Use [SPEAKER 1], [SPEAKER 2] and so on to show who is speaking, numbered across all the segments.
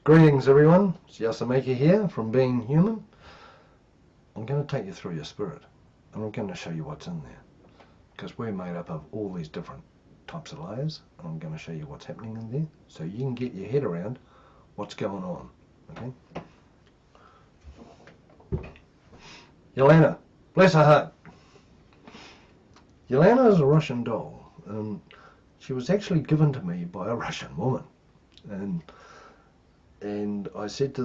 [SPEAKER 1] Greetings everyone, it's Yasamika here from Being Human. I'm going to take you through your spirit and I'm going to show you what's in there, because we're made up of all these different types of layers, and I'm going to show you what's happening in there so you can get your head around what's going on. Okay? Yelena, bless her heart. Yelena is a Russian doll, and she was actually given to me by a Russian woman. And I said to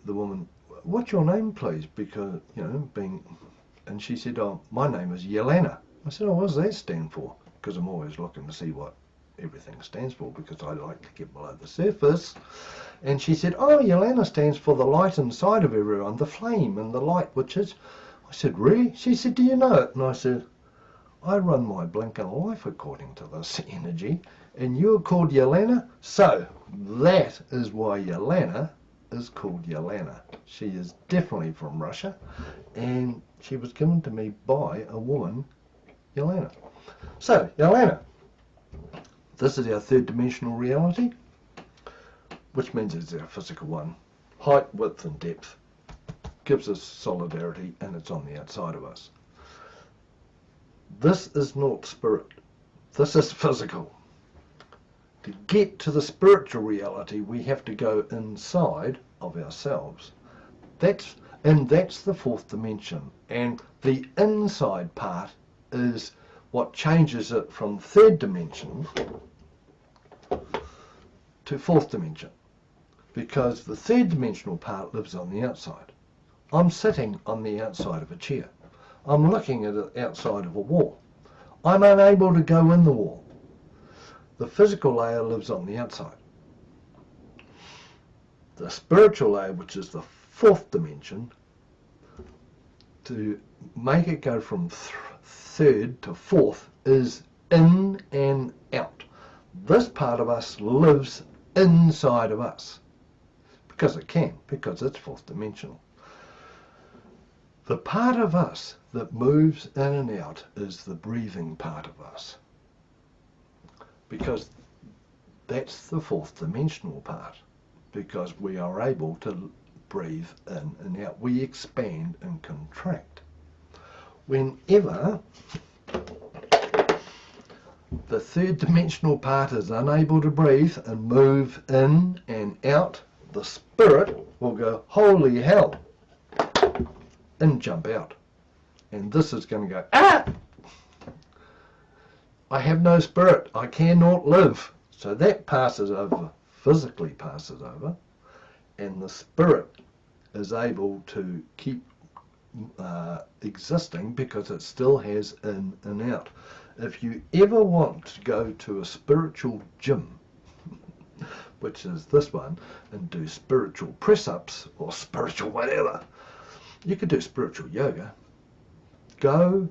[SPEAKER 1] the woman, "What's your name, please?" Because, you know, and she said, "Oh, my name is Yelena." I said, "Oh, what does that stand for?" Because I'm always looking to see what everything stands for, because I like to get below the surface. And she said, "Oh, Yelena stands for the light inside of everyone, the flame and the light, which is..." I said, "Really?" She said, "Do you know it?" And I said, "I run my blinking life according to this energy, and you're called Yelena, so that is why Yelena is called Yelena." She is definitely from Russia, and she was given to me by a woman, Yelena. So, Yelena, this is our third dimensional reality, which means it's our physical one. Height, width, and depth gives us solidarity, and it's on the outside of us. This is not spirit. This is physical. To get to the spiritual reality, we have to go inside of ourselves. That's the fourth dimension. And the inside part is what changes it from third dimension to fourth dimension. Because the third dimensional part lives on the outside. I'm sitting on the outside of a chair. I'm looking at the outside of a wall. I'm unable to go in the wall. The physical layer lives on the outside. The spiritual layer, which is the fourth dimension, to make it go from third to fourth, is in and out. This part of us lives inside of us. Because it can, because it's fourth dimensional. The part of us that moves in and out is the breathing part of us, because that's the fourth dimensional part, because we are able to breathe in and out. We expand and contract. Whenever the third dimensional part is unable to breathe and move in and out, the spirit will go, "Holy hell," and jump out. And this is going to go, "Ah! I have no spirit. I cannot live." So that passes over, physically passes over, and the spirit is able to keep existing because it still has in and out. If you ever want to go to a spiritual gym, which is this one, and do spiritual press-ups or spiritual whatever, you could do spiritual yoga. Go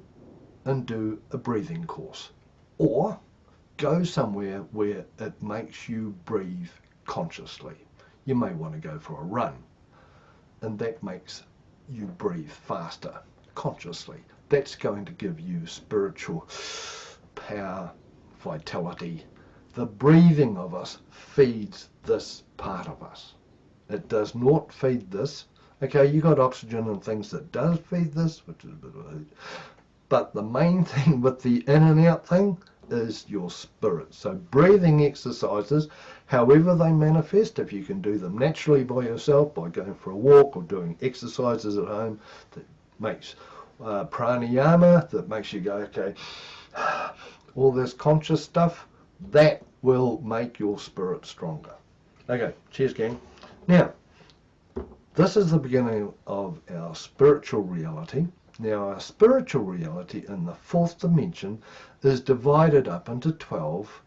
[SPEAKER 1] and do a breathing course, or go somewhere where it makes you breathe consciously. You may want to go for a run, and that makes you breathe faster consciously. That's going to give you spiritual power, vitality. The breathing of us feeds this part of us. It does not feed this. Okay, you got oxygen and things that does feed this, which is a bit of a heat. But the main thing with the in and out thing is your spirit. So breathing exercises, however they manifest, if you can do them naturally by yourself, by going for a walk or doing exercises at home that makes pranayama, that makes you go, okay, all this conscious stuff, that will make your spirit stronger. Okay, cheers gang. Now, this is the beginning of our spiritual reality. Now, our spiritual reality in the fourth dimension is divided up into 12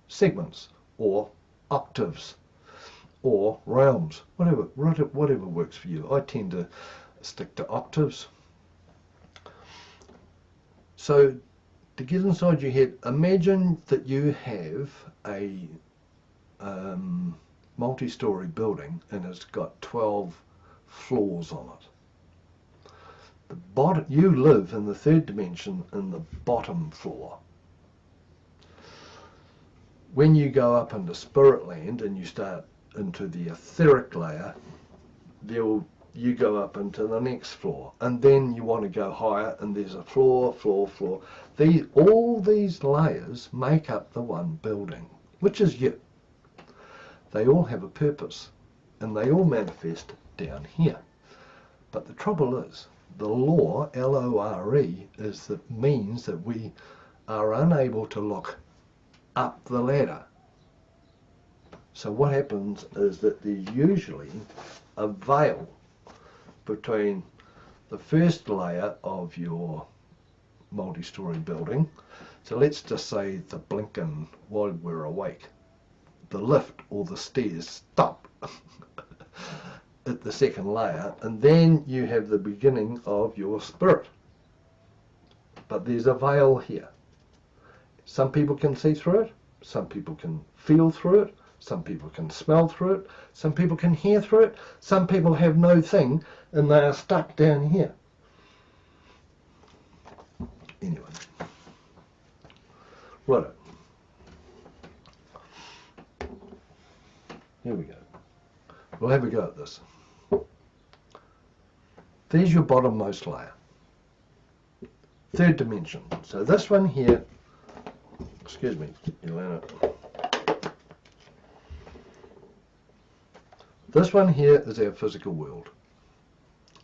[SPEAKER 1] segments, or octaves, or realms, whatever works for you. I tend to stick to octaves. So, to get inside your head, imagine that you have a multi-story building and it's got 12 floors on it. The bottom, you live in the third dimension in the bottom floor. When you go up into spirit land and you start into the etheric layer, you go up into the next floor, and then you want to go higher, and there's a floor. All these layers make up the one building, which is you. They all have a purpose, and they all manifest down here. But the trouble is, the law, L-O-R-E, means that we are unable to look up the ladder. So what happens is that there's usually a veil between the first layer of your multi-story building. So let's just say the blinking while we're awake. The lift or the stairs stop at the second layer, and then you have the beginning of your spirit. But there's a veil here. Some people can see through it, some people can feel through it, some people can smell through it, some people can hear through it, some people have no thing and they are stuck down here. Anyway, right. Here we go. We'll have a go at this. There's your bottommost layer. Third dimension. So this one here, excuse me, Elena. This one here is our physical world.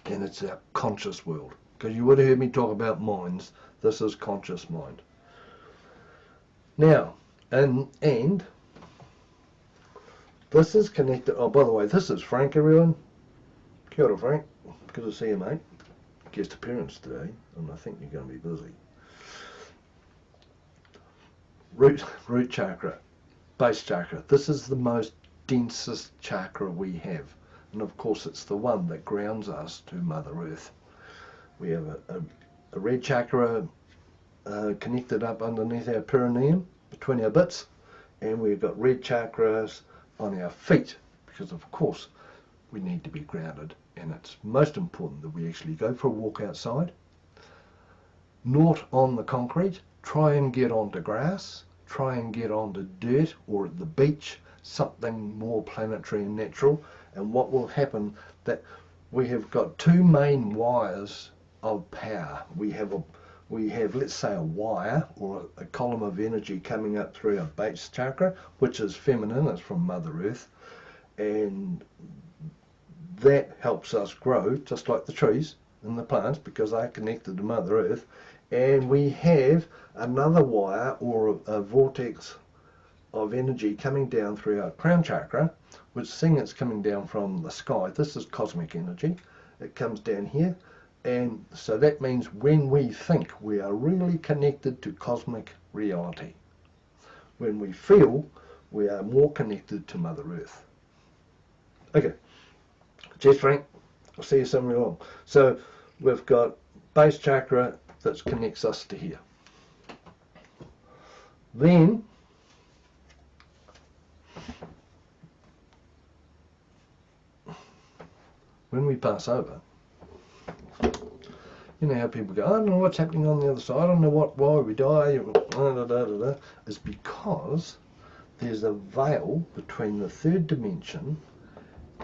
[SPEAKER 1] And it's our conscious world. Because you would have heard me talk about minds. This is conscious mind. Now, and this is connected. Oh, by the way, this is Frank, everyone. Kia ora, Frank. Good to see you, mate. Guest appearance today, and I think you're going to be busy. Root chakra, base chakra. This is the most densest chakra we have, and of course it's the one that grounds us to Mother Earth. We have a red chakra connected up underneath our perineum, between our bits, and we've got red chakras on our feet, because of course we need to be grounded, and it's most important that we actually go for a walk outside, not on the concrete. Try and get onto grass, try and get onto dirt or at the beach, something more planetary and natural. And what will happen, that we have got two main wires of power. We have let's say a wire or a column of energy coming up through our base chakra, which is feminine, it's from Mother Earth, and that helps us grow just like the trees and the plants, because they're connected to Mother Earth. And we have another wire or a vortex of energy coming down through our crown chakra, which seeing it's coming down from the sky. This is cosmic energy. It comes down here, and so that means when we think, we are really connected to cosmic reality. When we feel, we are more connected to Mother Earth. Okay, cheers, Frank. I'll see you somewhere along. So we've got base chakra that connects us to here. Then when we pass over, you know how people go, I don't know what's happening on the other side, I don't know why we die, It's because there's a veil between the third dimension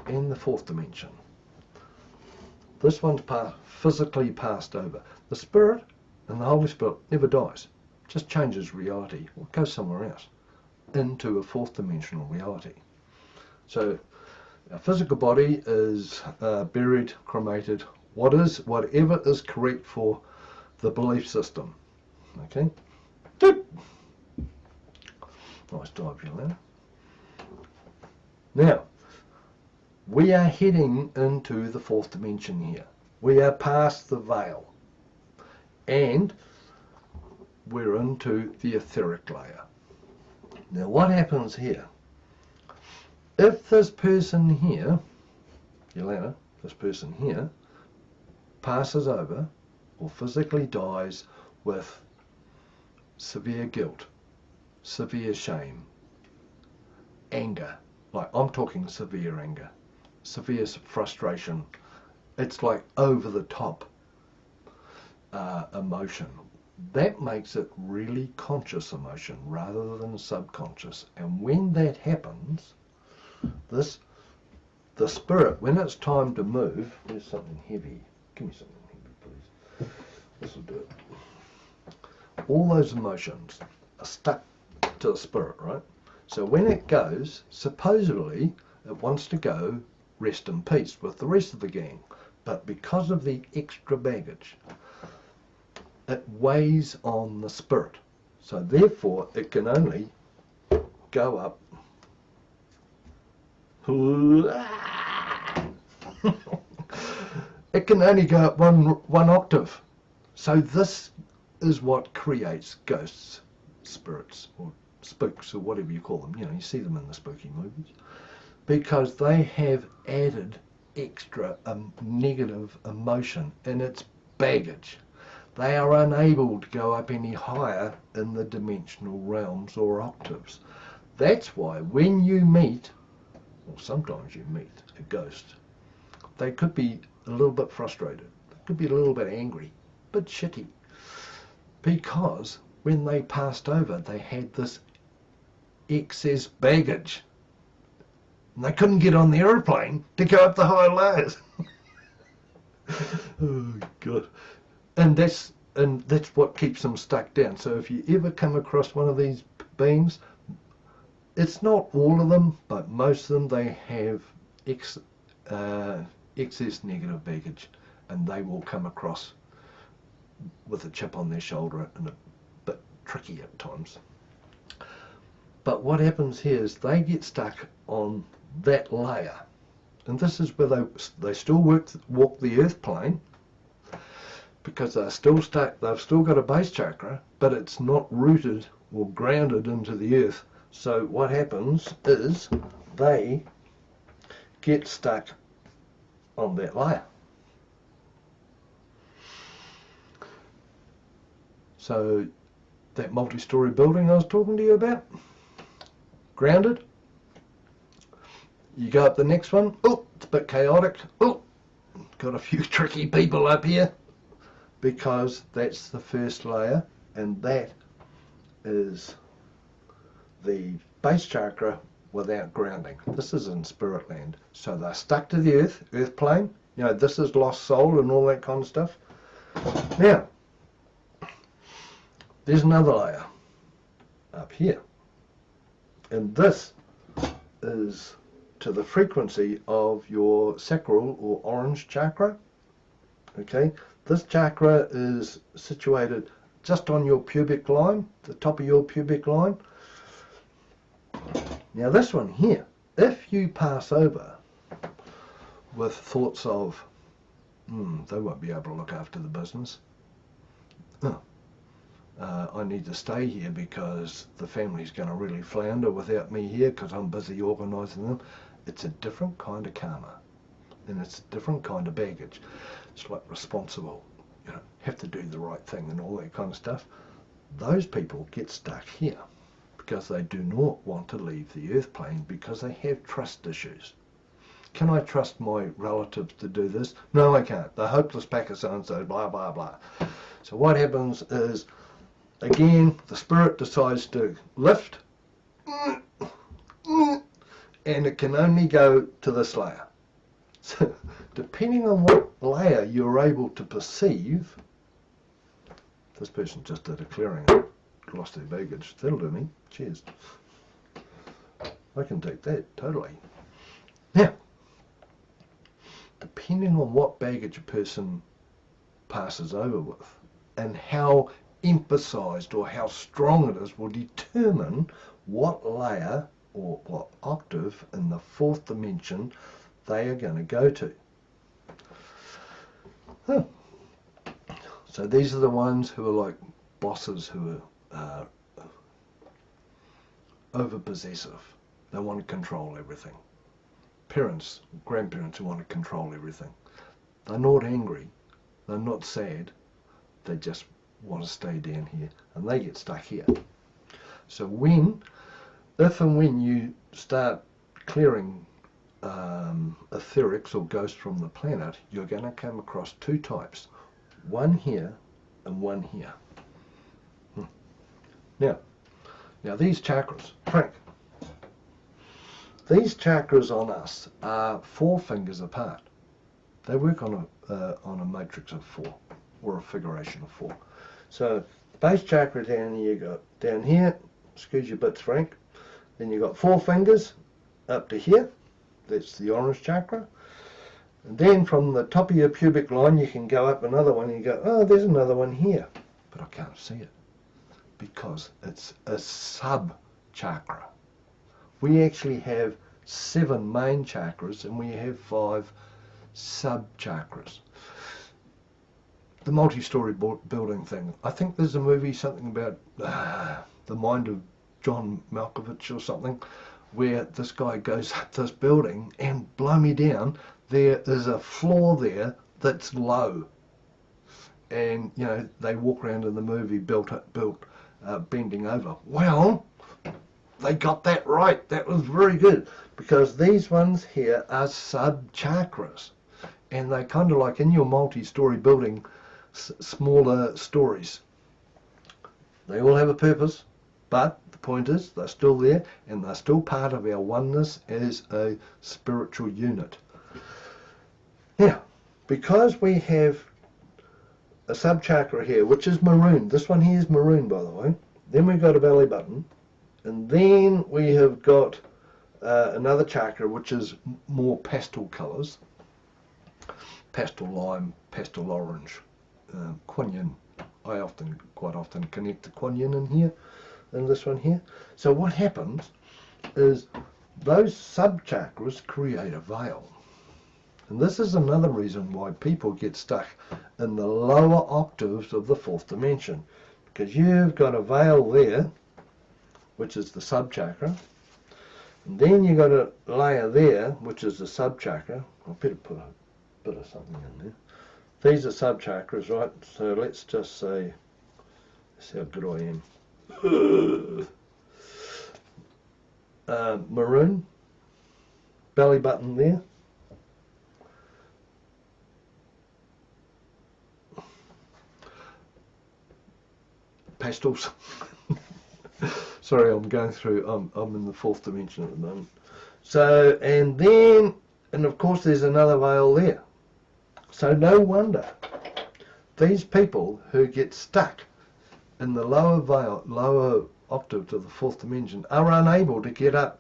[SPEAKER 1] and the fourth dimension. This one's physically passed over. The Spirit and the Holy Spirit never dies, just changes reality, or goes somewhere else, into a fourth dimensional reality. So our physical body is buried, cremated, whatever is correct for the belief system. Okay? Doop. Nice dive, Yolanda. Now, we are heading into the fourth dimension here. We are past the veil. And we're into the etheric layer. Now what happens here? If this person here, Yolanda, this person here, passes over or physically dies with severe guilt, severe shame, anger, like I'm talking severe anger, severe frustration, it's like over the top emotion. That makes it really conscious emotion rather than subconscious. And when that happens, The spirit, when it's time to move, there's something heavy. Give me something heavy, please. This will do it. All those emotions are stuck to the spirit, right? So when it goes, supposedly it wants to go rest in peace with the rest of the gang. But because of the extra baggage, it weighs on the spirit. So therefore it can only go up. It can only go up one octave. So this is what creates ghosts, spirits, or spooks, or whatever you call them. You know, you see them in the spooky movies. Because they have added extra negative emotion in its baggage. They are unable to go up any higher in the dimensional realms or octaves. That's why when you meet, or sometimes you meet, a ghost, they could be a little bit frustrated. They could be a little bit angry, a bit shitty. Because when they passed over, they had this excess baggage. And they couldn't get on the airplane to go up the high layers. Oh, God. And that's what keeps them stuck down. So if you ever come across one of these beings, it's not all of them, but most of them, they have excess negative baggage, and they will come across with a chip on their shoulder and a bit tricky at times. But what happens here is they get stuck on that layer, and this is where they still walk the earth plane, because they're still stuck. They've still got a base chakra, but it's not rooted or grounded into the earth. So what happens is they get stuck on that layer. So that multi-story building I was talking to you about, grounded. You go up the next one, oh, it's a bit chaotic. Oh, got a few tricky people up here, because that's the first layer, and that is the base chakra without grounding. This is in spirit land. So they're stuck to the earth plane. You know, this is lost soul and all that kind of stuff. Now, there's another layer up here. And this is to the frequency of your sacral or orange chakra. Okay, this chakra is situated just on your pubic line, the top of your pubic line. Now this one here, if you pass over with thoughts of, they won't be able to look after the business. I need to stay here because the family's going to really flounder without me here because I'm busy organising them. It's a different kind of karma, and it's a different kind of baggage. It's like responsible, you know, have to do the right thing and all that kind of stuff. Those people get stuck here because they do not want to leave the earth plane because they have trust issues. Can I trust my relatives to do this? No, I can't. They're hopeless pack of so-and-so, blah, blah, blah. So what happens is, again, the spirit decides to lift, and it can only go to this layer. So, depending on what layer you're able to perceive, this person just did a clearing, lost their baggage. That'll do me. Cheers. I can take that, totally. Now, depending on what baggage a person passes over with, and how emphasized or how strong it is, will determine what layer or what octave in the fourth dimension they are going to go to. So these are the ones who are like bosses, who are over possessive. They want to control everything. Parents, grandparents who want to control everything. They're not angry, they're not sad, they just want to stay down here, and they get stuck here. So if and when you start clearing etherics or ghosts from the planet, you're going to come across two types, one here and one here. Now these chakras, Frank, these chakras on us are 4 fingers apart. They work on a matrix of 4, or a figuration of 4. So base chakra down here, you got down here, excuse your bits Frank, then you got 4 fingers up to here, that's the orange chakra, and then from the top of your pubic line you can go up another one and you go, oh, there's another one here, but I can't see it because it's a sub chakra. We actually have 7 main chakras and we have 5 sub chakras. The multi-story building thing. I think there's a movie, something about the mind of John Malkovich or something, where this guy goes up this building and blow me down, there is a floor there that's low. And, you know, they walk around in the movie bending over. Well, they got that right. That was very good. Because these ones here are sub-chakras. And they're kind of like in your multi-story building, smaller stories. They all have a purpose, but the point is they're still there and they're still part of our oneness as a spiritual unit. Now, because we have a sub-chakra here, which is maroon. This one here is maroon, by the way. Then we've got a belly button. And then we have got another chakra, which is more pastel colours. Pastel lime, pastel orange, Kuan Yin. I quite often connect the Kuan Yin in here, in this one here. So what happens is those sub-chakras create a veil. And this is another reason why people get stuck in the lower octaves of the 4th dimension. Because you've got a veil there, which is the sub-chakra. And then you've got a layer there, which is the sub-chakra. I better put a bit of something in there. These are sub-chakras, right? So let's just say, that's how good I am. Maroon, belly button there. Pastels. Sorry, I'm going through, I'm in the 4th dimension at the moment. So, and then, and of course there's another veil there. So no wonder these people who get stuck in the lower octave of the 4th dimension are unable to get up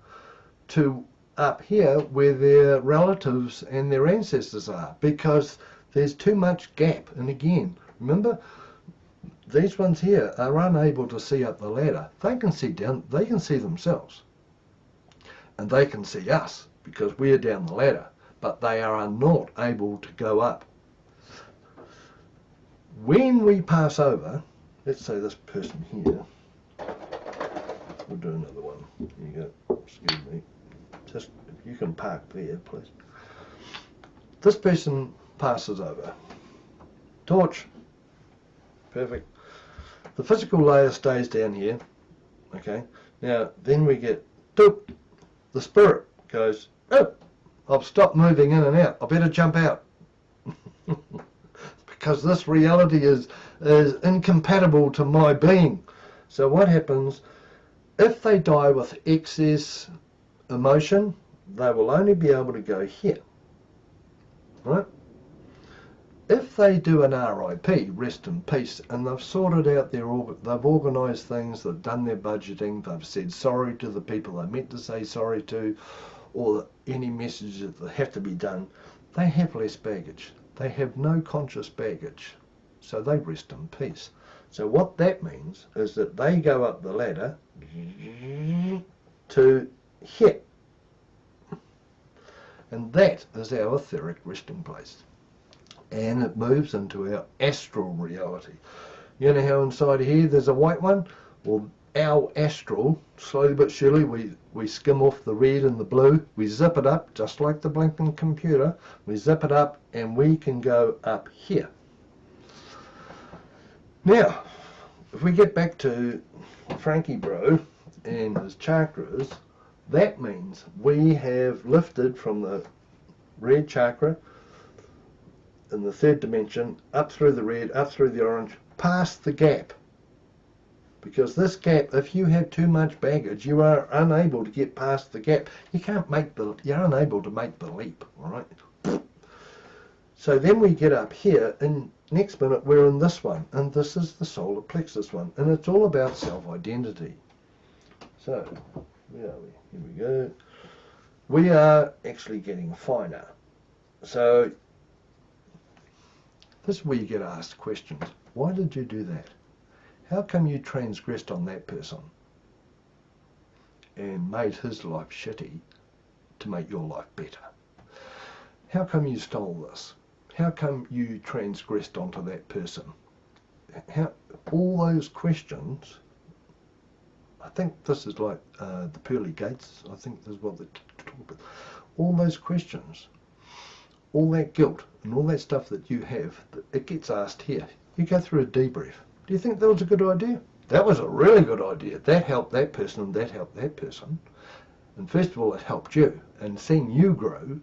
[SPEAKER 1] here where their relatives and their ancestors are, because there's too much gap. And again, remember, these ones here are unable to see up the ladder. They can see down, they can see themselves. And they can see us because we're down the ladder. But they are not able to go up. When we pass over, let's say this person here, we'll do another one. Here you go, excuse me. Just, if you can park there, please. This person passes over. Torch. Perfect. The physical layer stays down here. Okay. Now, then we get, doop. The spirit goes, oh, I've stopped moving in and out. I better jump out. Because this reality is incompatible to my being. So what happens, if they die with excess emotion, they will only be able to go here. Right? If they do an RIP, rest in peace, and they've sorted out they've organised things, they've done their budgeting, they've said sorry to the people they meant to say sorry to, or any messages that have to be done, they have less baggage. They have no conscious baggage, so they rest in peace. So what that means is that they go up the ladder to here. And that is our etheric resting place. And it moves into our astral reality. You know how inside here there's a white one? Well, our astral, slowly but surely, we skim off the red and the blue, we zip it up, just like the blinking computer, we zip it up and we can go up here. Now, if we get back to Frankie Bro and his chakras, that means we have lifted from the red chakra in the 3rd dimension, up through the red, up through the orange, past the gap. Because this gap, if you have too much baggage, you are unable to get past the gap. You're unable to make the leap, all right? So then we get up here, and next minute we're in this one, and this is the solar plexus one, and it's all about self-identity. So, where are we? Here we go. We are actually getting finer. So, this is where you get asked questions. Why did you do that? How come you transgressed on that person and made his life shitty to make your life better? How come you stole this? How come you transgressed onto that person? All those questions, I think this is like the pearly gates. I think this is what they talk about. All those questions, all that guilt and all that stuff that you have, it gets asked here. You go through a debrief. Do you think that was a good idea? That was a really good idea. That helped that person and that helped that person. And first of all, it helped you. And seeing you grow,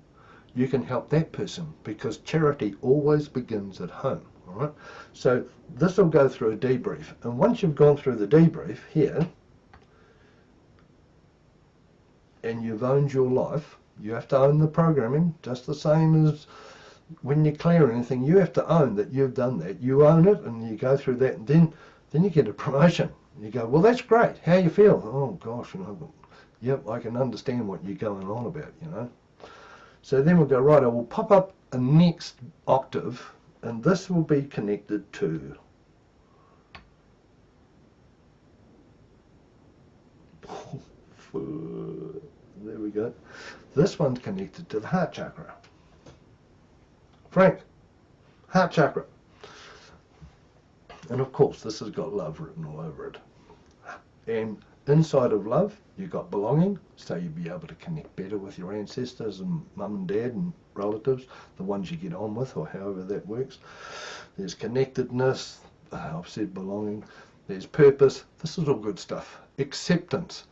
[SPEAKER 1] you can help that person, because charity always begins at home. All right. So this will go through a debrief. And once you've gone through the debrief here, and you've owned your life, you have to own the programming, just the same as when you clear anything. You have to own that you've done that. You own it, and you go through that, and then you get a promotion. You go, well, that's great. How you feel? Oh gosh, yep, I can understand what you're going on about, So then we'll go, right, I will pop up a next octave, and this will be connected to there we go. This one's connected to the heart chakra. Frank, heart chakra. And of course, this has got love written all over it. And inside of love, you've got belonging, so you'll be able to connect better with your ancestors and mum and dad and relatives, the ones you get on with, or however that works. There's connectedness, I've said belonging. There's purpose. This is all good stuff. Acceptance.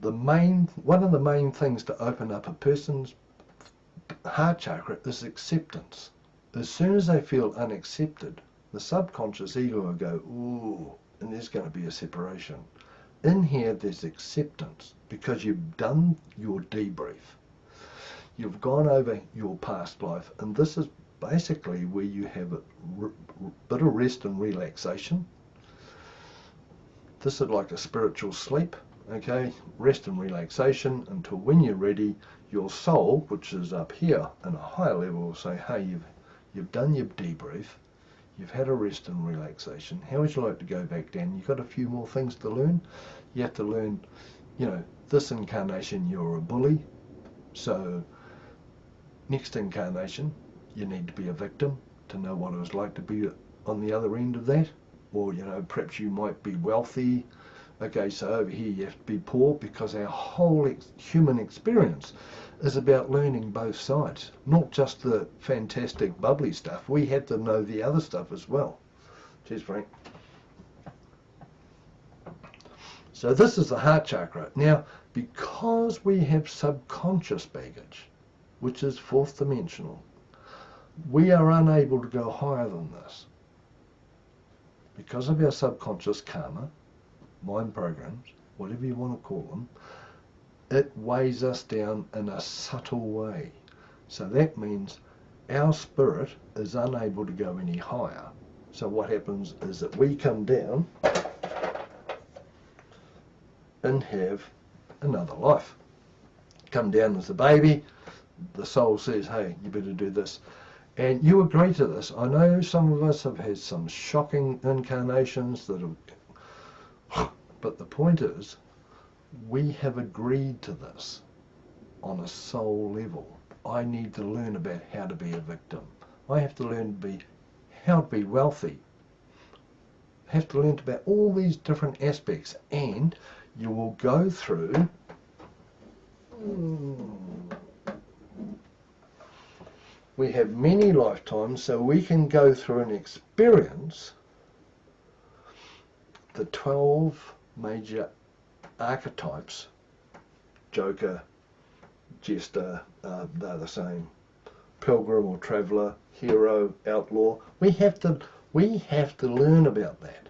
[SPEAKER 1] One of the main things to open up a person's heart chakra is acceptance. As soon as they feel unaccepted, the subconscious ego will go, ooh, and there's going to be a separation. In here, there's acceptance, because you've done your debrief. You've gone over your past life, and this is basically where you have a bit of rest and relaxation. This is like a spiritual sleep. Okay, rest and relaxation until when you're ready, your soul, which is up here in a higher level, will say, hey, you've done your debrief, you've had a rest and relaxation. How would you like to go back down? You've got a few more things to learn. You have to learn, this incarnation you're a bully, so next incarnation you need to be a victim to know what it was like to be on the other end of that. Or, perhaps you might be wealthy. Okay, so over here you have to be poor, because our whole human experience is about learning both sides, not just the fantastic bubbly stuff. We have to know the other stuff as well. Cheers, Frank. So this is the heart chakra. Now, because we have subconscious baggage, which is fourth dimensional, we are unable to go higher than this. Because of our subconscious karma, mind programs, whatever you want to call them, it weighs us down in a subtle way. So that means our spirit is unable to go any higher. So what happens is that we come down and have another life. Come down as a baby, the soul says, hey, you better do this. And you agree to this. I know some of us have had some shocking incarnations that have, but the point is, we have agreed to this on a soul level. I need to learn about how to be a victim. I have to learn how to be wealthy. I have to learn about all these different aspects, and you will go through we have many lifetimes, so we can go through and experience the 12 major archetypes. Joker, Jester, they're the same. Pilgrim or Traveller, Hero, Outlaw. We have to learn about that.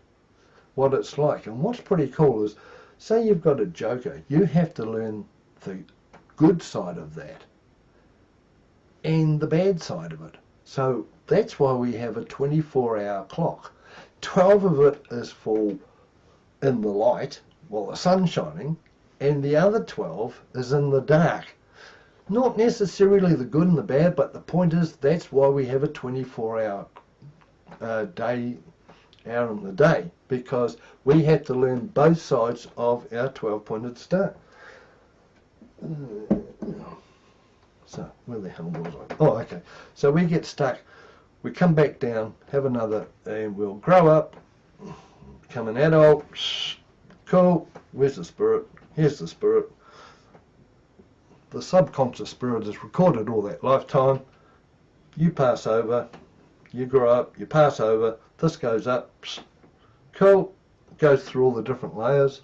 [SPEAKER 1] what it's like. And what's pretty cool is, say you've got a joker, you have to learn the good side of that and the bad side of it. So that's why we have a 24-hour clock. 12 of it is for in the light while the sun's shining, and the other 12 is in the dark. Not necessarily the good and the bad, but the point is that's why we have a 24-hour day, hour in the day, because we had to learn both sides of our 12-pointed star. So where the hell was I? Oh, okay. So we get stuck. We come back down, have another, and we'll grow up, become an adult. Cool. Where's the spirit? Here's the spirit. The subconscious spirit has recorded all that lifetime. You pass over, you grow up, you pass over, this goes up, cool, goes through all the different layers,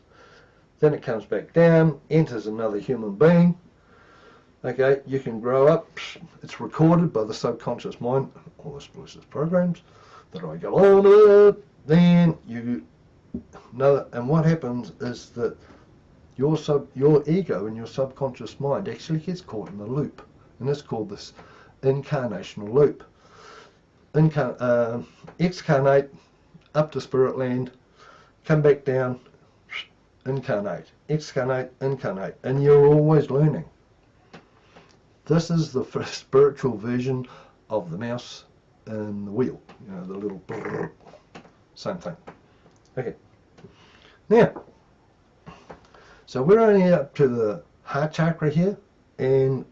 [SPEAKER 1] then it comes back down, enters another human being. Okay, you can grow up, it's recorded by the subconscious mind, all the subconscious programs that I go on with, then you know, and what happens is that your ego and your subconscious mind actually gets caught in a loop, and it's called this Incarnational Loop. Excarnate up to spirit land, come back down, incarnate, excarnate, incarnate, and you're always learning. This is the first spiritual version of the mouse and the wheel, you know, the little brrr, same thing. Okay, now, so we're only up to the heart chakra here, and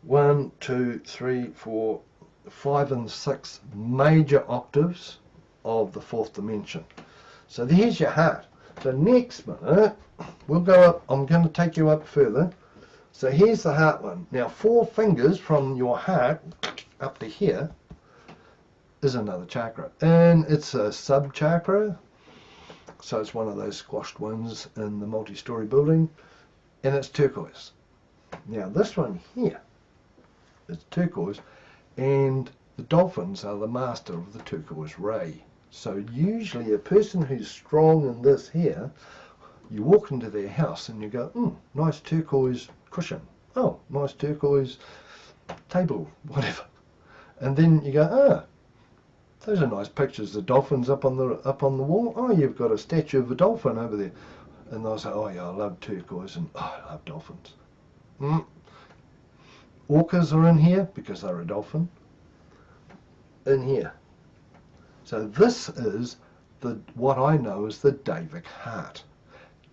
[SPEAKER 1] 1, 2, 3, 4, 5 and 6 major octaves of the 4th dimension. So there's your heart. So next minute, we'll go up, I'm going to take you up further. So here's the heart one. Now 4 fingers from your heart up to here is another chakra. And it's a sub-chakra. So it's one of those squashed ones in the multi-story building. And it's turquoise. Now this one here is turquoise. And the dolphins are the master of the turquoise ray. So usually a person who's strong in this here, you walk into their house and you go, nice turquoise cushion. Oh, nice turquoise table, whatever. And then you go, those are nice pictures of dolphins up on the wall. Oh, you've got a statue of a dolphin over there. And they'll say, oh yeah, I love turquoise and I love dolphins. Orcas are in here because they're a dolphin. In here. So this is what I know as the Davic heart.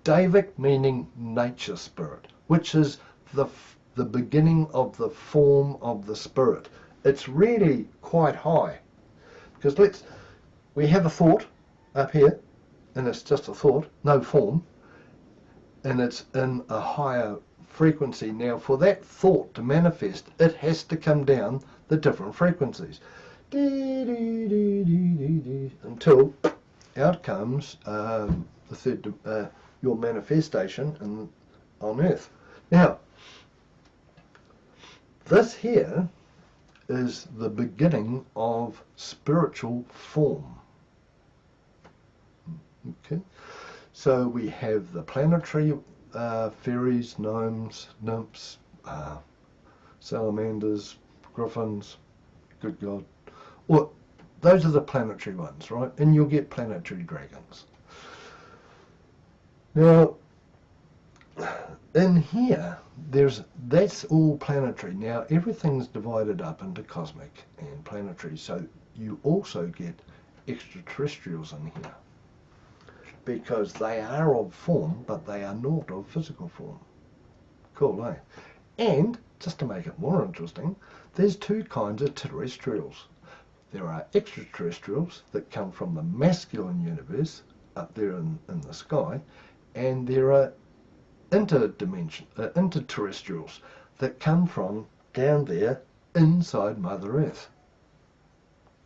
[SPEAKER 1] Davic meaning nature spirit, which is the beginning of the form of the spirit. It's really quite high. Because we have a thought up here, and it's just a thought, no form, and it's in a higher frequency. Now for that thought to manifest, it has to come down the different frequencies. Until out comes the third, your manifestation on Earth. Now, this here is the beginning of spiritual form. Okay, so we have the planetary fairies, gnomes, nymphs, salamanders, griffins, good God. Well, those are the planetary ones, right? And you'll get planetary dragons. Now, in here, that's all planetary. Now, everything's divided up into cosmic and planetary, so you also get extraterrestrials in here. Because they are of form, but they are not of physical form. Cool, eh? And, just to make it more interesting, there's 2 kinds of terrestrials. There are extraterrestrials that come from the masculine universe up there in the sky, and there are interterrestrials that come from down there inside Mother Earth.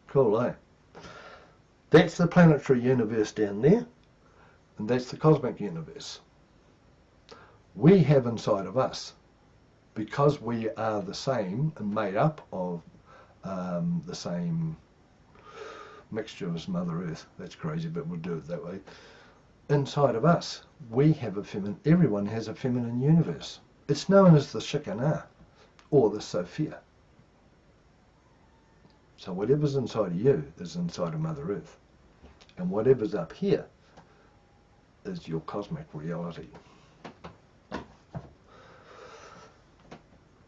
[SPEAKER 1] Cool, eh? That's the planetary universe down there, and that's the cosmic universe. We have inside of us, because we are the same and made up of the same mixture of Mother Earth. That's crazy, but we'll do it that way. Inside of us, we have a feminine, everyone has a feminine universe. It's known as the Shekinah, or the Sophia. So whatever's inside of you is inside of Mother Earth. And whatever's up here is your cosmic reality.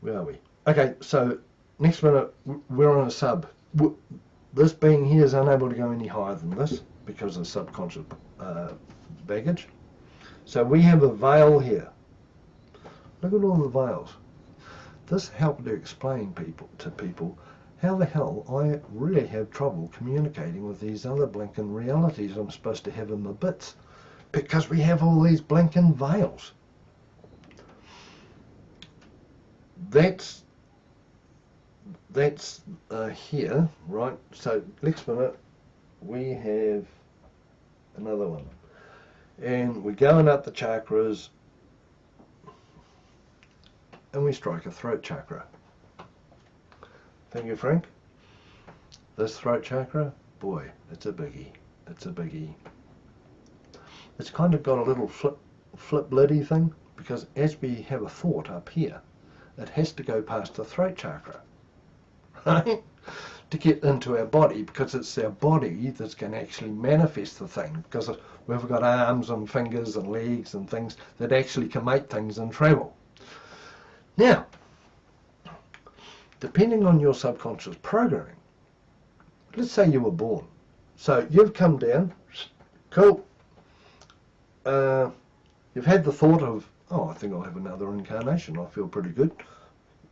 [SPEAKER 1] Where are we? Okay, so next minute, we're on a sub. This being here is unable to go any higher than this because of subconscious baggage. So we have a veil here. Look at all the veils. This helped to explain to people how the hell I really have trouble communicating with these other blinking realities I'm supposed to have in my bits, because we have all these blinking veils. That's here, right? So next minute we have another one, and we're going up the chakras, and we strike a throat chakra. Thank you, Frank. This throat chakra, boy, it's a biggie. It's a biggie. It's kind of got a little flip liddy thing, because as we have a thought up here, it has to go past the throat chakra, right? To get into our body, because it's our body that's going to actually manifest the thing, because we've got arms and fingers and legs and things that actually can make things and travel. Now, depending on your subconscious programming, let's say you were born. So you've come down, cool. You've had the thought of, oh, I think I'll have another incarnation. I feel pretty good.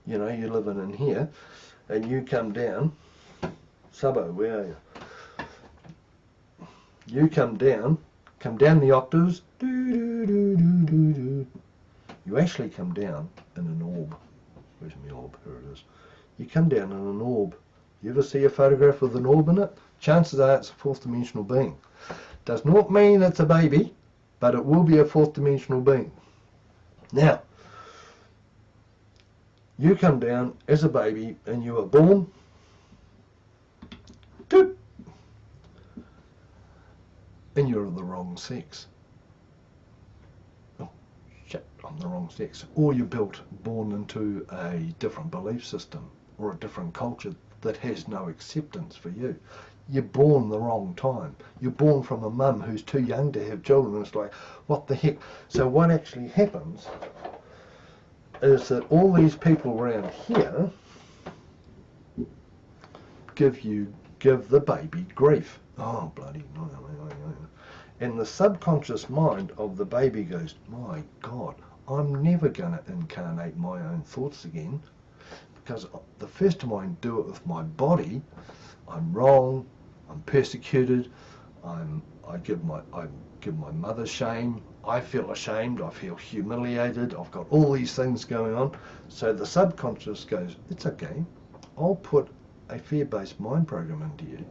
[SPEAKER 1] You know, you're living in here, and you come down. Subbo, where are you? You come down the octaves. You actually come down in an orb. Where's my orb? Here it is. You come down in an orb. You ever see a photograph with an orb in it? Chances are it's a fourth dimensional being. Does not mean it's a baby, but it will be a fourth dimensional being. Now, you come down as a baby and you are born. Doop, and you're of the wrong sex. Oh, shit, I'm the wrong sex. Or you're born into a different belief system or a different culture that has no acceptance for you. You're born the wrong time. You're born from a mum who's too young to have children. It's like, what the heck? So what actually happens is that all these people around here give the baby grief. Oh, bloody. And the subconscious mind of the baby goes, my God, I'm never going to incarnate my own thoughts again, because the first time I do it with my body, I'm wrong, I'm persecuted, I give my mother shame, I feel ashamed, I feel humiliated, I've got all these things going on. So the subconscious goes, it's okay, I'll put a fear-based mind program into you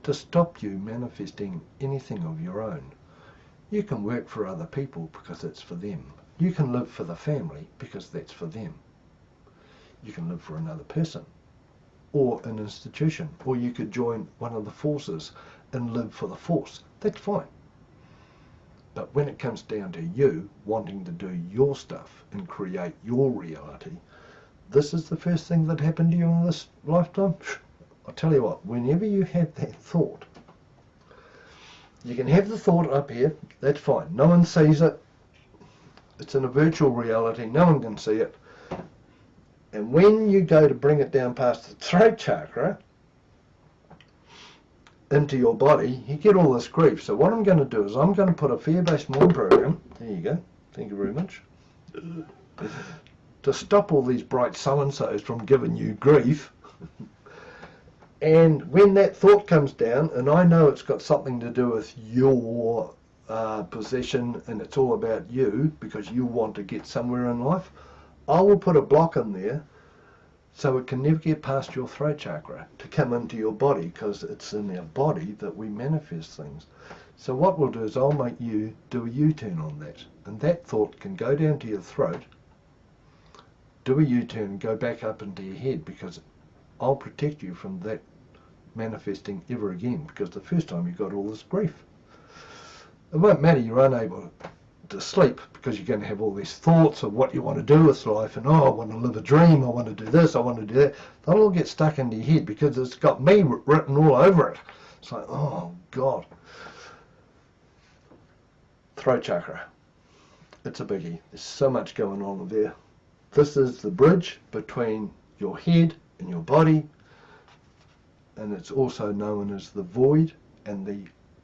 [SPEAKER 1] to stop you manifesting anything of your own. You can work for other people because it's for them. You can live for the family because that's for them. You can live for another person or an institution, or you could join one of the forces and live for the force. That's fine. But when it comes down to you wanting to do your stuff and create your reality, this is the first thing that happened to you in this lifetime. I'll tell you what, whenever you have that thought, you can have the thought up here, that's fine. No one sees it. It's in a virtual reality. No one can see it. And when you go to bring it down past the throat chakra into your body, you get all this grief. So what I'm going to do is I'm going to put a fear-based mind program, there you go, thank you very much, to stop all these bright so-and-sos from giving you grief. And when that thought comes down, and I know it's got something to do with your possession, and it's all about you because you want to get somewhere in life, I will put a block in there so it can never get past your throat chakra to come into your body, because it's in our body that we manifest things. So what we'll do is I'll make you do a U-turn on that, and that thought can go down to your throat, do a U-turn and go back up into your head, because I'll protect you from that manifesting ever again, because the first time you got all this grief. It won't matter you're unable to sleep, because you're going to have all these thoughts of what you want to do with life, and oh, I want to live a dream, I want to do this, I want to do that. They'll all get stuck into your head because it's got me written all over it. It's like, oh God. Throat chakra. It's a biggie. There's so much going on there. This is the bridge between your head and your body, and it's also known as the void, and the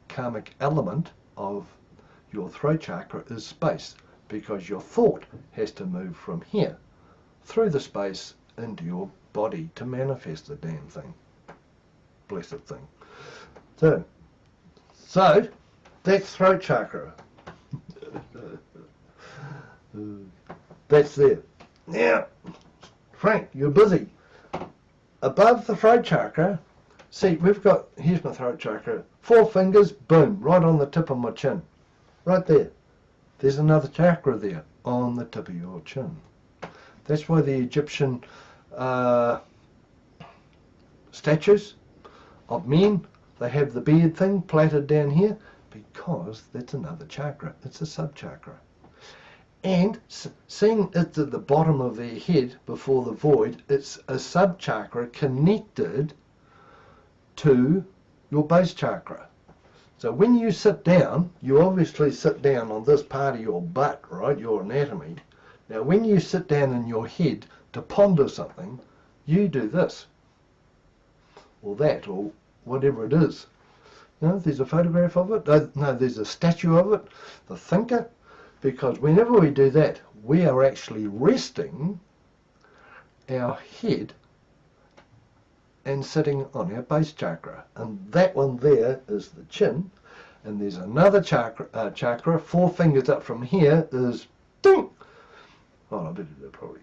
[SPEAKER 1] karmic element of your throat chakra is space, because your thought has to move from here through the space into your body to manifest the damn thing. Blessed thing. So that's throat chakra. That's there. Now, Frank, you're busy. Above the throat chakra, see, we've got, here's my throat chakra, 4 fingers, boom, right on the tip of my chin. Right there. There's another chakra there on the tip of your chin. That's why the Egyptian statues of men, they have the beard thing plaited down here, because that's another chakra. It's a sub-chakra. And seeing it's at the bottom of their head before the void, it's a sub-chakra connected to your base chakra. So when you sit down, you obviously sit down on this part of your butt, right, your anatomy. Now when you sit down in your head to ponder something, you do this, or that, or whatever it is. You know, there's a photograph of it. No, there's a statue of it, the thinker. Because whenever we do that, we are actually resting our head and sitting on our base chakra. And that one there is the chin. And there's another chakra, 4 fingers up from here is, ding! Oh, I better do it probably.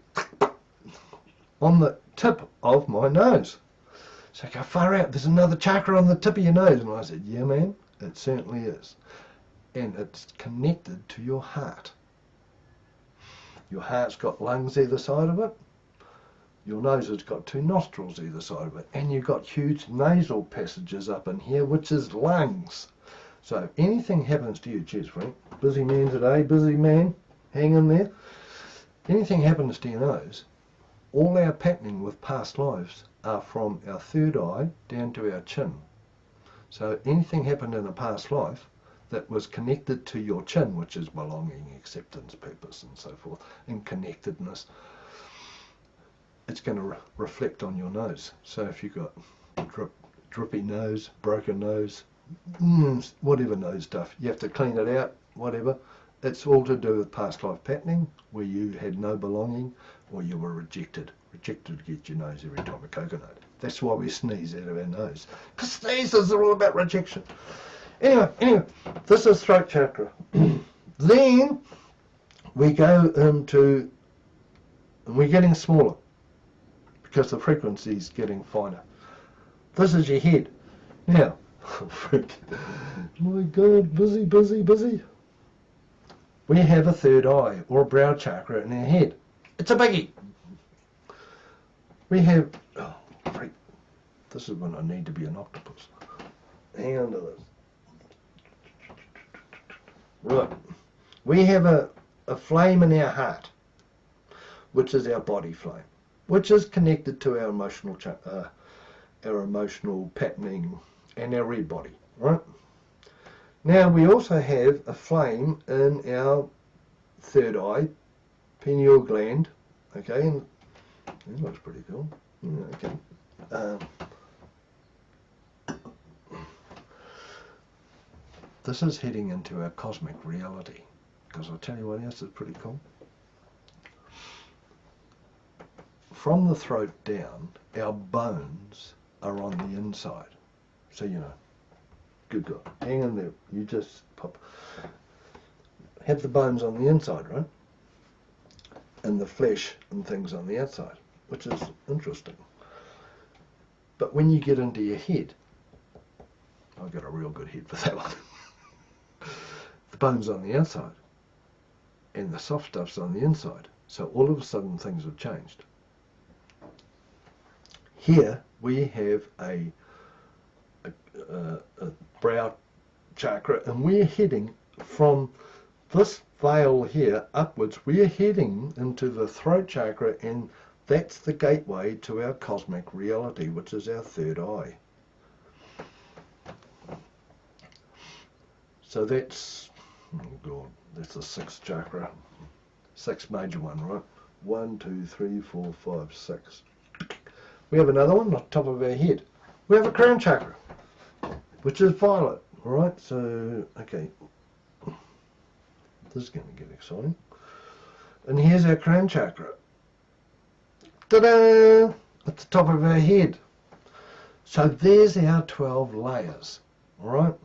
[SPEAKER 1] On the tip of my nose. So I go far out, there's another chakra on the tip of your nose. And I said, yeah, man, it certainly is. And it's connected to your heart. Your heart's got lungs either side of it. Your nose has got 2 nostrils either side of it. And you've got huge nasal passages up in here, which is lungs. So if anything happens to you, cheers Frank, busy man today, busy man, hang in there. Anything happens to your nose, all our patterning with past lives are from our third eye down to our chin. So anything happened in a past life that was connected to your chin, which is belonging, acceptance, purpose, and so forth, and connectedness, it's going to reflect on your nose. So if you've got drippy nose, broken nose, whatever nose stuff, you have to clean it out, whatever. It's all to do with past life patterning, where you had no belonging, or you were rejected. Rejected to get your nose every time a coconut. That's why we sneeze out of our nose, because sneezes are all about rejection. Anyway, this is throat chakra. Then we go into, and we're getting smaller because the frequency is getting finer. This is your head. Now, my God, busy. We have a third eye or a brow chakra in our head. It's a biggie. We have, oh, freak. This is when I need to be an octopus. Hang on to this. Right, we have a flame in our heart, which is our body flame, which is connected to our emotional patterning and our red body, right? Now we also have a flame in our third eye, pineal gland, okay, and that looks pretty cool, okay. This is heading into our cosmic reality, because I'll tell you what else is pretty cool. From the throat down, our bones are on the inside. So, you know, good God, hang in there, you just pop. Have the bones on the inside, right? And the flesh and things on the outside, which is interesting. But when you get into your head, I've got a real good head for that one. The bone's on the outside and the soft stuff's on the inside. So all of a sudden things have changed. Here we have a a brow chakra, and we're heading from this veil here upwards. We're heading into the throat chakra, and that's the gateway to our cosmic reality, which is our third eye. So that's, oh God, that's the sixth chakra, sixth major one, right? 1, 2, 3, 4, 5, 6. We have another one on the top of our head. We have a crown chakra, which is violet. All right, so, okay. This is going to get exciting. And here's our crown chakra. Ta-da! At the top of our head. So there's our 12 layers. All right?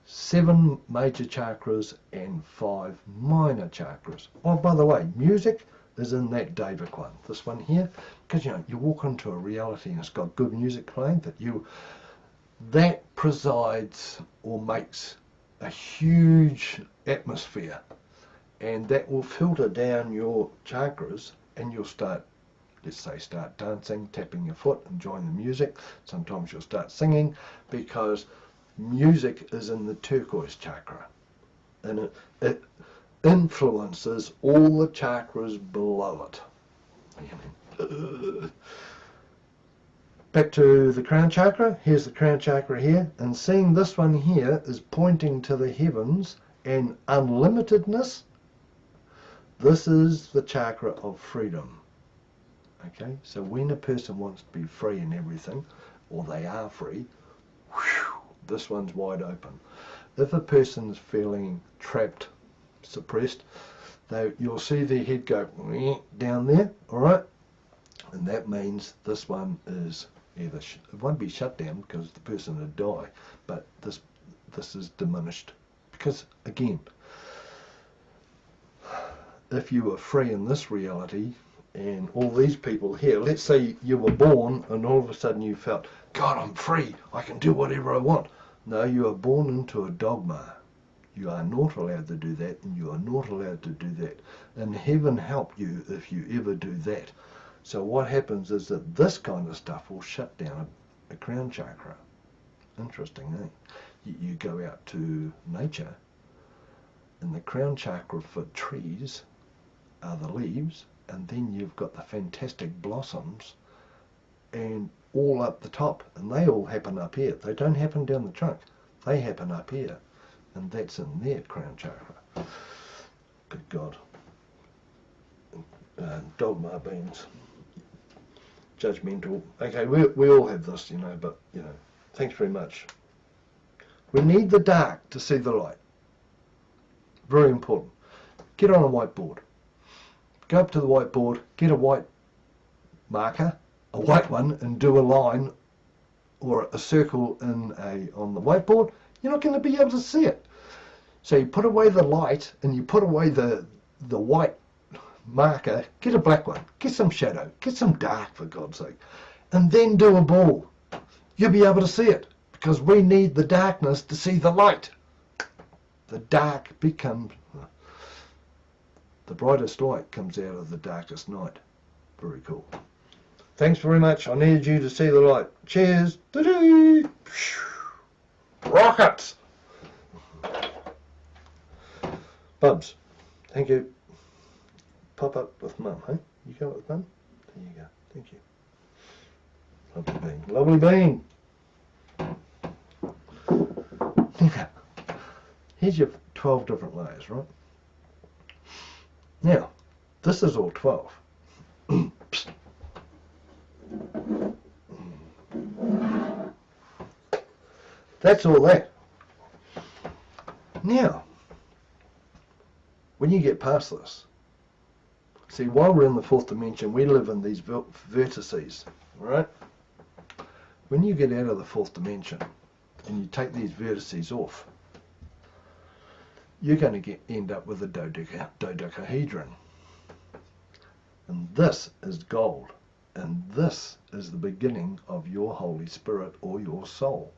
[SPEAKER 1] 7 major chakras and 5 minor chakras. Oh, by the way, music is in that Davic one, this one here, because you know you walk into a reality and it's got good music playing, that presides or makes a huge atmosphere, and that will filter down your chakras, and you'll start, let's say, start dancing, tapping your foot, enjoying the music. Sometimes you'll start singing, because music is in the turquoise chakra, and it influences all the chakras below it. Back to the crown chakra. Here's the crown chakra here, and seeing this one here is pointing to the heavens and unlimitedness. This is the chakra of freedom. Okay, so when a person wants to be free in everything, or they are free, whew, this one's wide open. If a person's feeling trapped, suppressed, you'll see their head go down there, all right, and that means this one is either it won't be shut down because the person would die, but this is diminished, because again, if you were free in this reality, and all these people here, let's say you were born and all of a sudden you felt, God, I'm free, I can do whatever I want. No, you are born into a dogma. You are not allowed to do that, and you are not allowed to do that. And heaven help you if you ever do that. So what happens is that this kind of stuff will shut down a crown chakra. Interesting, eh? You go out to nature, and the crown chakra for trees are the leaves, and then you've got the fantastic blossoms, and all up the top, and they all happen up here. They don't happen down the trunk. They happen up here. And that's in their crown chakra. Good God. Dogma beings. Judgmental. Okay, we all have this, you know, but, you know, thanks very much. We need the dark to see the light. Very important. Get on a whiteboard. Go up to the whiteboard, get a white marker, a white one, and do a line or a circle on the whiteboard. You're not going to be able to see it. So you put away the light and you put away the white marker, get a black one, get some shadow, get some dark, for God's sake, and then do a ball. You'll be able to see it, because we need the darkness to see the light. The dark becomes, the brightest light comes out of the darkest night. Very cool. Thanks very much. I needed you to see the light. Cheers. Rockets. Bubs, thank you. Pop up with Mum, hey? You go with Mum? There you go. Thank you. Lovely being. Lovely being. Here's your 12 different layers, right? Now, this is all 12. That's all that. Now, when you get past this, see, while we're in the fourth dimension, we live in these vertices, right? When you get out of the fourth dimension and you take these vertices off, you're going to end up with a dodecahedron. And this is gold. And this is the beginning of your Holy Spirit or your soul.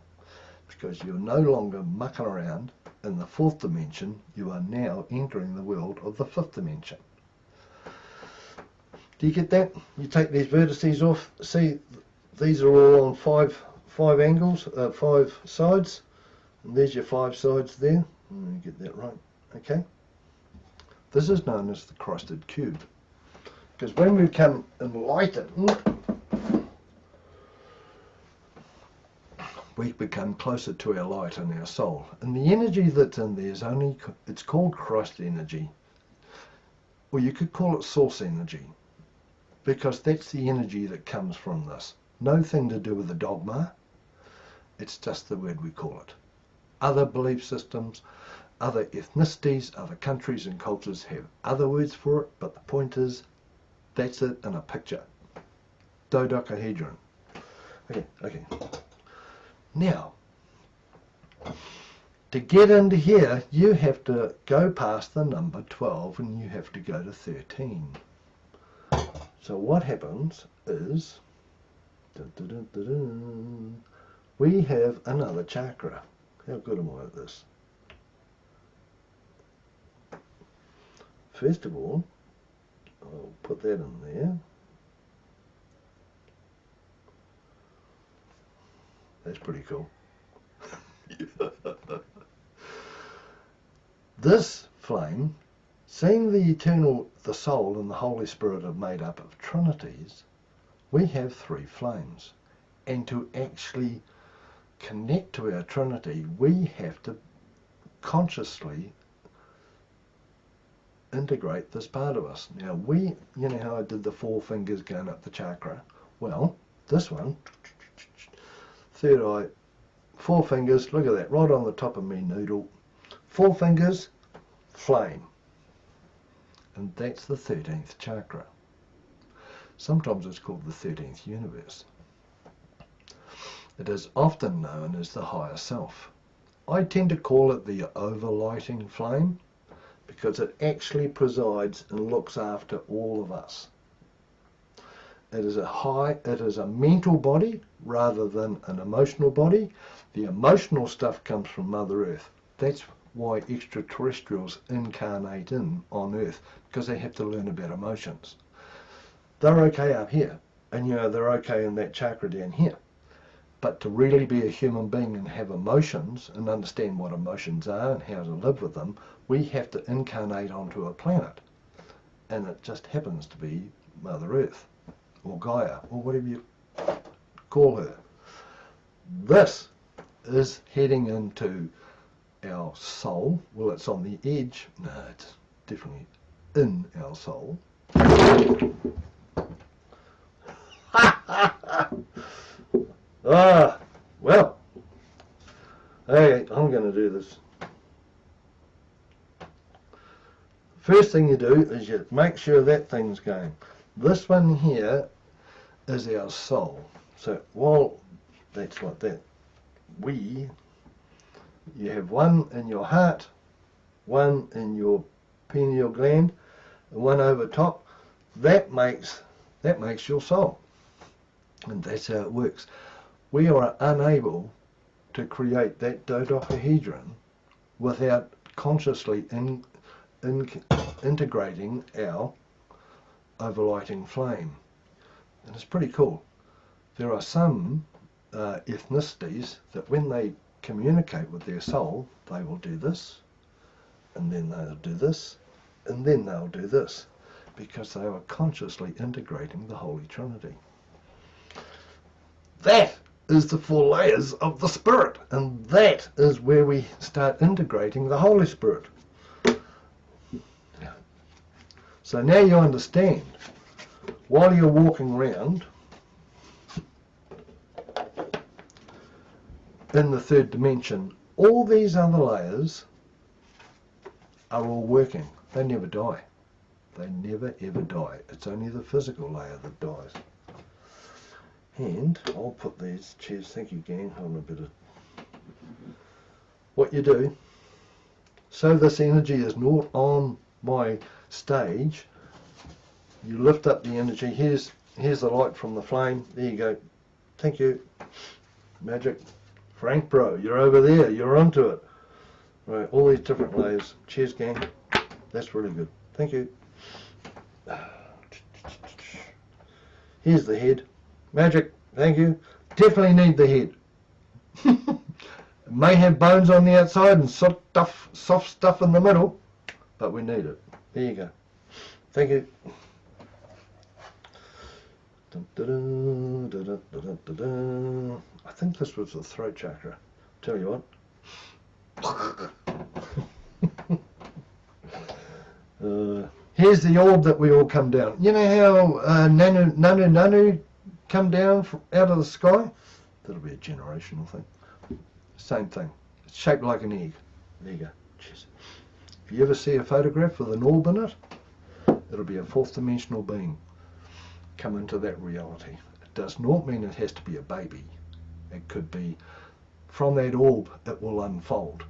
[SPEAKER 1] Because you're no longer mucking around in the fourth dimension, you are now entering the world of the fifth dimension. Do you get that? You take these vertices off. See, these are all on angles, 5 sides, and there's your 5 sides there. Let me get that right. Okay. This is known as the Crusted Cube, because when we become enlightened, we become closer to our light and our soul, and the energy that's in there is it's called crust energy, or you could call it source energy, because that's the energy that comes from this. Nothing to do with the dogma, it's just the word we call it. Other belief systems, other ethnicities, other countries and cultures have other words for it, but the point is, that's it in a picture. Dodecahedron. Okay. Now, to get into here, you have to go past the number 12 and you have to go to 13. So what happens is, we have another chakra. How good am I at this? First of all, I'll put that in there. That's pretty cool. This flame, seeing the soul and the Holy Spirit are made up of trinities, we have 3 flames. And to actually connect to our trinity, we have to consciously integrate this part of us. Now you know how I did the 4 fingers going up the chakra? Well, this one, third eye, 4 fingers, look at that, right on the top of me noodle. 4 fingers, flame. And that's the 13th chakra. Sometimes it's called the 13th universe. It is often known as the higher self. I tend to call it the overlighting flame, because it actually presides and looks after all of us. It is a mental body rather than an emotional body. The emotional stuff comes from Mother Earth. That's why extraterrestrials incarnate on Earth, because they have to learn about emotions. They're okay up here, and they're okay in that chakra down here. But to really be a human being and have emotions and understand what emotions are and how to live with them, we have to incarnate onto a planet. And it just happens to be Mother Earth, or Gaia, or whatever you call her. This is heading into our soul. Well, it's on the edge. No, it's definitely in our soul. Well, hey, I'm going to do this. First thing you do is you make sure that thing's going. This one here is our soul. So while that's like that, you have one in your heart, one in your pineal gland, and one over top. That makes your soul. And that's how it works. We are unable to create that dodecahedron without consciously integrating our overlighting flame. And it's pretty cool. There are some ethnicities that when they communicate with their soul, they will do this, and then they'll do this, and then they'll do this, because they are consciously integrating the Holy Trinity. That is the 4 layers of the Spirit, and that is where we start integrating the Holy Spirit. So now you understand, while you're walking around in the 3rd dimension, all these other layers are all working. They never die. They never ever die. It's only the physical layer that dies. And I'll put these chairs, thank you gang, hold a bit of what you do. So this energy is not on my stage. You lift up the energy. Here's the light from the flame. There you go. Thank you. Magic. Frank bro, you're over there. You're onto it. Right, all these different layers. Cheers gang. That's really good. Thank you. Here's the head. Magic, thank you. Definitely need the head. It may have bones on the outside and soft stuff in the middle, but we need it. There you go. Thank you. I think this was the throat chakra. Tell you what. Here's the orb that we all come down. You know how Nanu come down out of the sky? That'll be a generational thing. Same thing. It's shaped like an egg. There you go. Cheers. If you ever see a photograph with an orb in it, it'll be a fourth dimensional being come into that reality. It does not mean it has to be a baby. It could be from that orb it will unfold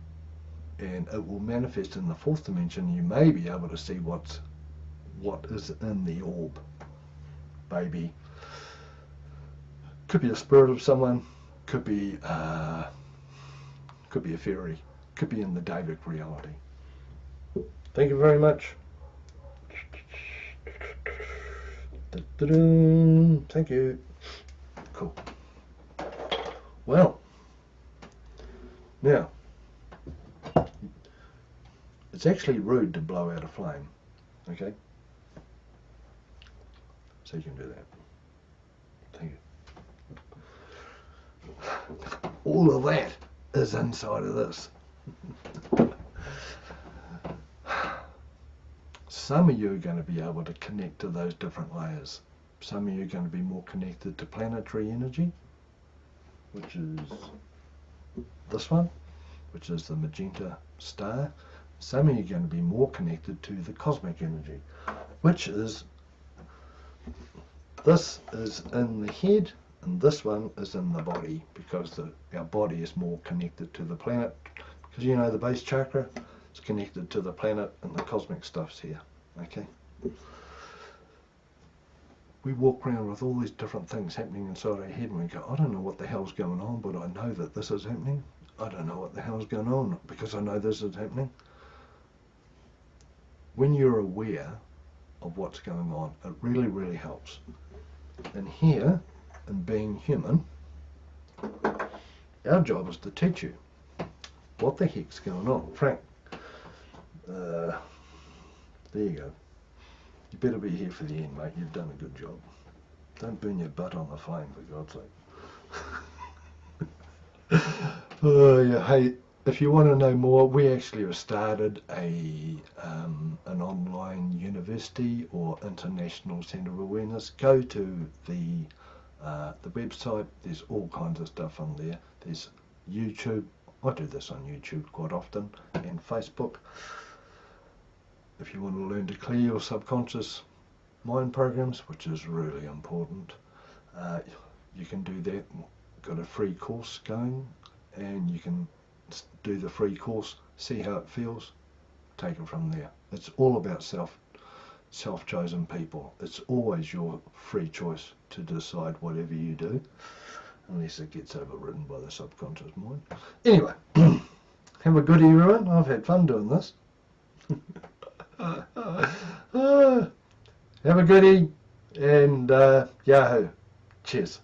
[SPEAKER 1] and it will manifest in the fourth dimension. You may be able to see what is in the orb. Baby. Could be a spirit of someone, could be a fairy, could be in the Davic reality. Thank you very much. Thank you. Cool. Well, now, it's actually rude to blow out a flame, okay? So you can do that. Thank you. All of that is inside of this. Some of you are going to be able to connect to those different layers. Some of you are going to be more connected to planetary energy, which is this one, which is the magenta star. Some of you are going to be more connected to the cosmic energy, which is, this is in the head and this one is in the body, because our body is more connected to the planet, because you know the base chakra is connected to the planet and the cosmic stuff's here. Okay, we walk around with all these different things happening inside our head and we go, I don't know what the hell's going on, but I know that this is happening. I don't know what the hell's going on because I know this is happening. When you're aware of what's going on, it really, really helps. And here, in being human, our job is to teach you what the heck's going on. Frank, there you go. You better be here for the end, mate. You've done a good job. Don't burn your butt on the flame, for God's sake. Oh, yeah. Hey, if you want to know more, we actually have started an online university or international centre of awareness. Go to the website. There's all kinds of stuff on there. There's YouTube. I do this on YouTube quite often, and Facebook. If you want to learn to clear your subconscious mind programs, which is really important, you can do that. Got a free course going, and you can do the free course, see how it feels, take it from there. It's all about self-chosen people. It's always your free choice to decide whatever you do, unless it gets overridden by the subconscious mind. Anyway, have a goodie, everyone. I've had fun doing this. Have a goodie, and Yahoo. Cheers.